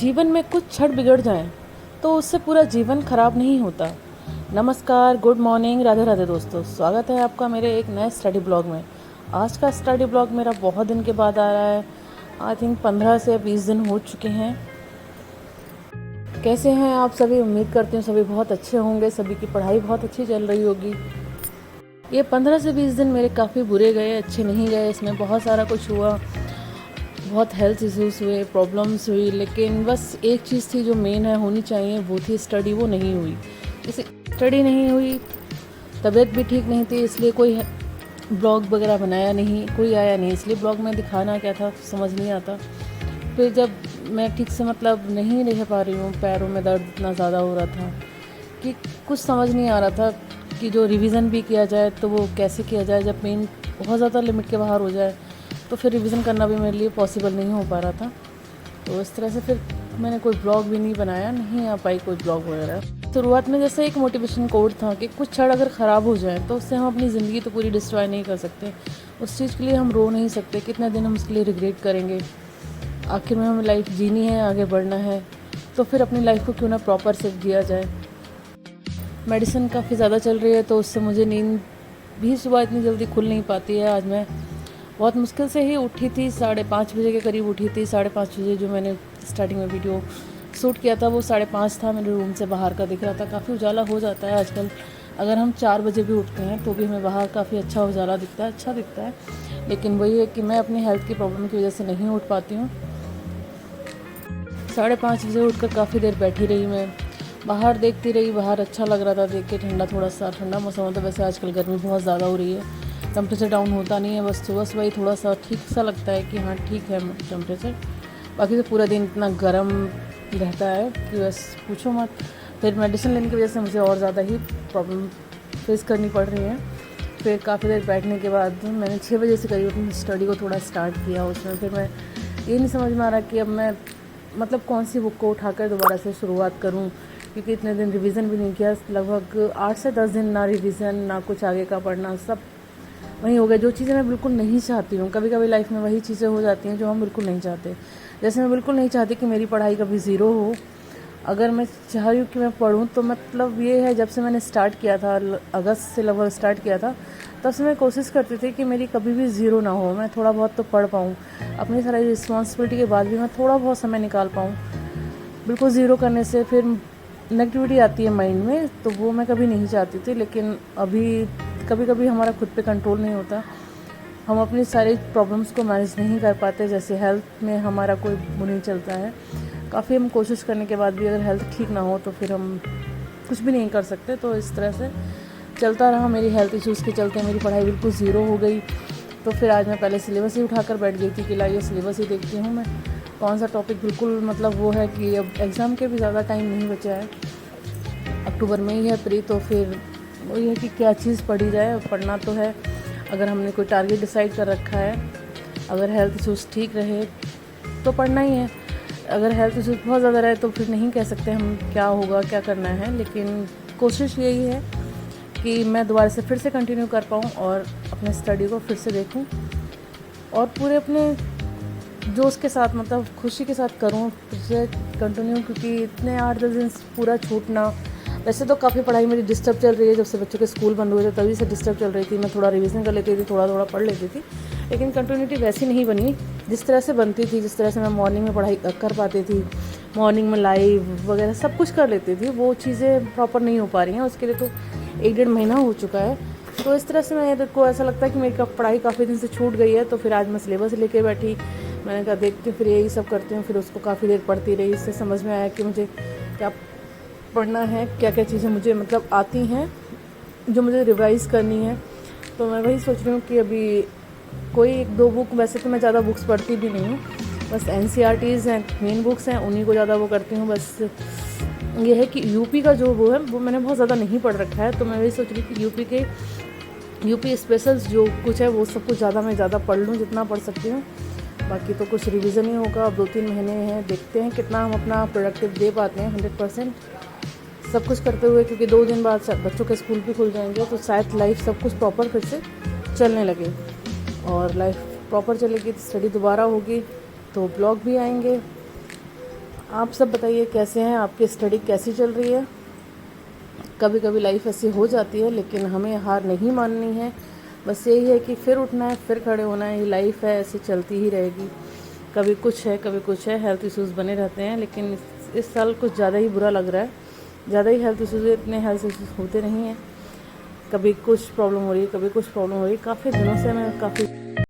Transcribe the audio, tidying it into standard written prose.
जीवन में कुछ क्षण बिगड़ जाएं तो उससे पूरा जीवन खराब नहीं होता। नमस्कार, गुड मॉर्निंग, राधे राधे दोस्तों। स्वागत है आपका मेरे एक नए स्टडी ब्लॉग में। आज का स्टडी ब्लॉग मेरा बहुत दिन के बाद आ रहा है। आई थिंक 15 से 20 दिन हो चुके हैं। कैसे हैं आप सभी? उम्मीद करती हूँ सभी बहुत अच्छे होंगे, सभी की पढ़ाई बहुत अच्छी चल रही होगी। ये 15 से 20 दिन मेरे काफ़ी बुरे गए, अच्छे नहीं गए। इसमें बहुत सारा कुछ हुआ, बहुत हेल्थ इश्यूज़ हुए, प्रॉब्लम्स हुई, लेकिन बस एक चीज़ थी जो मेन है होनी चाहिए, वो थी स्टडी। वो नहीं हुई। इसी स्टडी नहीं हुई, तबीयत भी ठीक नहीं थी, इसलिए कोई ब्लॉग वगैरह बनाया नहीं, कोई आया नहीं। इसलिए ब्लॉग में दिखाना क्या था समझ नहीं आता। फिर जब मैं ठीक से नहीं रह पा रही हूँ, पैरों में दर्द इतना ज़्यादा हो रहा था कि कुछ समझ नहीं आ रहा था कि जो रिवीजन भी किया जाए तो वो कैसे किया जाए। जब पेन बहुत ज़्यादा लिमिट के बाहर हो जाए तो फिर रिवीजन करना भी मेरे लिए पॉसिबल नहीं हो पा रहा था। तो इस तरह से फिर मैंने कोई ब्लॉग भी नहीं बनाया, नहीं आ पाई कोई ब्लॉग वगैरह। शुरुआत में जैसे एक मोटिवेशन कोड था कि कुछ क्षण अगर ख़राब हो जाए तो उससे हम अपनी ज़िंदगी तो पूरी डिस्ट्रॉय नहीं कर सकते, उस चीज़ के लिए हम रो नहीं सकते। कितने दिन हम उसके लिए रिग्रेट करेंगे? आखिर में हमें लाइफ जीनी है, आगे बढ़ना है, तो फिर अपनी लाइफ को क्यों ना प्रॉपर से जिया जाए। मेडिसिन काफ़ी ज़्यादा चल रही है तो उससे मुझे नींद भी सुबह इतनी जल्दी खुल नहीं पाती है। आज मैं बहुत मुश्किल से ही उठी थी, 5:30 बजे के करीब उठी थी। 5:30 बजे जो मैंने स्टार्टिंग में वीडियो शूट किया था वो 5:30 था, मेरे रूम से बाहर का दिख रहा था। काफ़ी उजाला हो जाता है आजकल। अगर हम 4 बजे भी उठते हैं तो भी हमें बाहर काफ़ी अच्छा उजाला दिखता है, अच्छा दिखता है। लेकिन वही है कि मैं अपनी हेल्थ की प्रॉब्लम की वजह से नहीं उठ पाती हूँ। 5:30 बजे उठकर काफ़ी देर बैठी रही, मैं बाहर देखती रही। बाहर अच्छा लग रहा था देख के, ठंडा, थोड़ा सा ठंडा मौसम होता है। वैसे आजकल गर्मी बहुत ज़्यादा हो रही है, टेम्परेचर डाउन होता नहीं है, बस सुबह सुबह ही थोड़ा सा ठीक सा लगता है कि हाँ ठीक है टेम्परेचर। बाकी तो पूरा दिन इतना गर्म रहता है कि बस पूछो मत। फिर मेडिसिन लेने की वजह से मुझे और ज़्यादा ही प्रॉब्लम फेस करनी पड़ रही है। फिर काफ़ी देर बैठने के बाद मैंने 6 बजे से करीब अपनी स्टडी को थोड़ा स्टार्ट किया। उसमें फिर मैं ये नहीं समझ में आ रहा कि अब मैं कौन सी बुक को उठाकर दोबारा से शुरुआत करूं, क्योंकि इतने दिन रिवीजन भी नहीं किया। लगभग 8 से 10 दिन ना रिवीजन, ना कुछ आगे का पढ़ना, सब वही हो गया। जो चीज़ें मैं बिल्कुल नहीं चाहती हूँ, कभी कभी लाइफ में वही चीज़ें हो जाती हैं जो हम बिल्कुल नहीं चाहते। जैसे मैं बिल्कुल नहीं चाहती कि मेरी पढ़ाई कभी ज़ीरो हो। अगर मैं चाह रही हूँ कि मैं पढ़ूँ तो ये है, जब से मैंने स्टार्ट किया था, अगस्त से लगभग स्टार्ट किया था, तब से मैं कोशिश करती थी कि मेरी कभी भी ज़ीरो ना हो, मैं थोड़ा बहुत तो पढ़ पाऊँ। अपनी सारी रिस्पॉन्सिबिलिटी के बाद भी मैं थोड़ा बहुत समय निकाल पाऊँ। बिल्कुल ज़ीरो करने से फिर नेगेटिविटी आती है माइंड में, तो वो मैं कभी नहीं चाहती थी। लेकिन अभी कभी कभी हमारा खुद पे कंट्रोल नहीं होता, हम अपनी सारी प्रॉब्लम्स को मैनेज नहीं कर पाते। जैसे हेल्थ में हमारा कोई वो नहीं चलता है। काफ़ी हम कोशिश करने के बाद भी अगर हेल्थ ठीक ना हो तो फिर हम कुछ भी नहीं कर सकते। तो इस तरह से चलता रहा। मेरी हेल्थ इश्यूज़ के चलते मेरी पढ़ाई बिल्कुल ज़ीरो हो गई। तो फिर आज मैं पहले सिलेबस ही उठाकर बैठ गई थी कि लाइए सिलेबस ही देखती हूँ मैं कौन सा टॉपिक बिल्कुल वो है कि अब एग्ज़ाम के भी ज़्यादा टाइम नहीं बचा है, अक्टूबर में ही है प्री। तो फिर वही है कि क्या चीज़ पढ़ी जाए। पढ़ना तो है, अगर हमने कोई टारगेट डिसाइड कर रखा है, अगर हेल्थ इश्यूज़ ठीक रहे तो पढ़ना ही है। अगर हेल्थ इश्यूज़ बहुत ज़्यादा रहे तो फिर नहीं कह सकते हम क्या होगा, क्या करना है। लेकिन कोशिश यही है कि मैं दोबारा से फिर से कंटिन्यू कर पाऊँ और अपने स्टडी को फिर से देखूँ और पूरे अपने जोश के साथ, खुशी के साथ करूँ फिर से कंटिन्यू। क्योंकि इतने 8-10 दिन पूरा छूटना, वैसे तो काफ़ी पढ़ाई मेरी डिस्टर्ब चल रही है। जब से बच्चों के स्कूल बंद हुए थे तभी से डिस्टर्ब चल रही थी। मैं थोड़ा रिवीजन कर लेती थी, थोड़ा थोड़ा पढ़ लेती थी, लेकिन कंटिन्यूटी वैसी नहीं बनी जिस तरह से बनती थी। जिस तरह से मैं मॉर्निंग में पढ़ाई कर पाती थी, मॉर्निंग में लाइव वगैरह सब कुछ कर लेती थी, वो चीज़ें प्रॉपर नहीं हो पा रही हैं। उसके लिए तो 1-1.5 महीना हो चुका है। तो इस तरह से मेरे को ऐसा लगता है कि मेरी पढ़ाई काफ़ी दिन से छूट गई है। तो फिर आज मैं सिलेबस लेके बैठी, मैंने कहा देखती हूँ, फिर यही सब करती हूँ। फिर उसको काफ़ी देर पढ़ती रही। इससे समझ में आया कि मुझे क्या पढ़ना है, क्या क्या चीज़ें मुझे आती हैं जो मुझे रिवाइज़ करनी है। तो मैं वही सोच रही हूँ कि अभी कोई 1-2 बुक, वैसे तो मैं ज़्यादा बुक्स पढ़ती भी नहीं हूँ, बस NCERTs हैं, मेन बुक्स हैं, उन्हीं को ज़्यादा वो करती हूँ। बस ये है कि यूपी का जो वो है वो मैंने बहुत ज़्यादा नहीं पढ़ रखा है। तो मैं वही सोच रही हूँ कि यूपी स्पेशल्स जो कुछ है वो सब कुछ मैं ज़्यादा पढ़ लूँ जितना पढ़ सकती हूँ। बाकी तो कुछ रिवीजन ही होगा। अब 2-3 महीने हैं, देखते हैं कितना हम अपना प्रोडक्टिव दे पाते हैं 100% सब कुछ करते हुए। क्योंकि 2 दिन बाद बच्चों के स्कूल भी खुल जाएंगे तो शायद लाइफ सब कुछ प्रॉपर फिर से चलने लगे। और लाइफ प्रॉपर चलेगी तो स्टडी दोबारा होगी, तो ब्लॉग भी आएंगे। आप सब बताइए कैसे हैं, आपकी स्टडी कैसी चल रही है। कभी कभी लाइफ ऐसी हो जाती है, लेकिन हमें हार नहीं माननी है। बस यही है कि फिर उठना है, फिर खड़े होना है। ये लाइफ है, ऐसे चलती ही रहेगी। कभी कुछ है, कभी कुछ है। हेल्थ इश्यूज़ बने रहते हैं, लेकिन इस साल कुछ ज़्यादा ही बुरा लग रहा है। ज़्यादा ही हेल्थ इश्यूज़, इतने हेल्थ इश्यूज़ होते नहीं हैं। कभी कुछ प्रॉब्लम हो रही है, कभी कुछ प्रॉब्लम हो रही है। काफ़ी दिनों से मैं काफ़ी